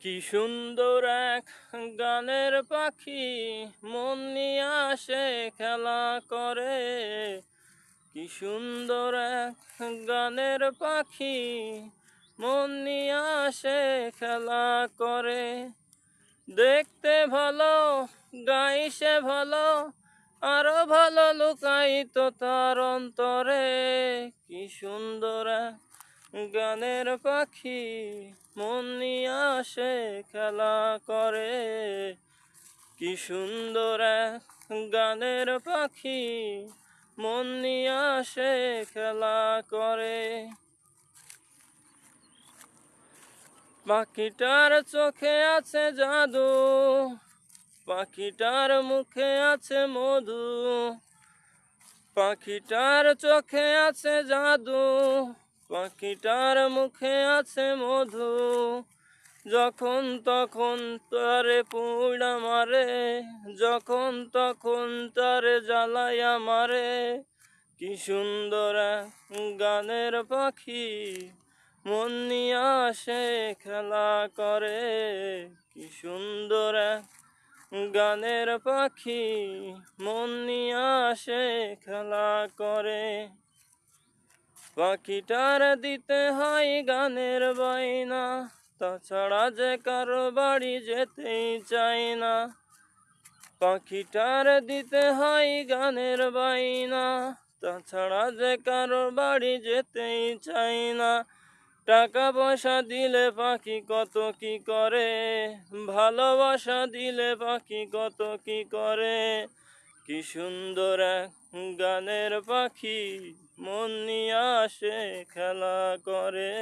কি সুন্দর এক গানের পাখি, মন নিয়ে আসে খেলা করে। কি সুন্দর এক গানের পাখি, মন নিয়ে আসে খেলা করে। দেখতে ভালো, গাইছে ভালো, আরো ভালো লুকায়িত তার অন্তরে। কি সুন্দর এক গানের পাখি, মন নিয়ে আসে খেলা করে। কি সুন্দর এক গানের পাখি, মন নিয়ে আসে খেলা করে। পাখিটার চোখে আছে জাদু, পাখিটার মুখে আছে মধু। পাখিটার চোখে আছে জাদু, পাখিটার মুখে আছে মধু। যখন তখন তারে পুড়া মারে, যখন তখন তারে জ্বালাইয়া মারে। কি সুন্দর এক গানের পাখি, মন নিয়ে আসে খেলা করে। কি সুন্দর এক গানের পাখি, মন নিয়ে আসে খেলা করে। পাখিটার দিতে হয় গানের বাইনা, তাছাড়া যে কারো বাড়ি যেতেই চাই না। পাখিটার দিতে হয় গানের বাইনা, তাছাড়া যে কারো বাড়ি যেতেই চাই না। টাকা পয়সা দিলে পাখি কত কি করে, ভালোবাসা দিলে পাখি কত কি করে। কি সুন্দর এক গানের পাখি, মন নিয়ে আসে খেলা করে।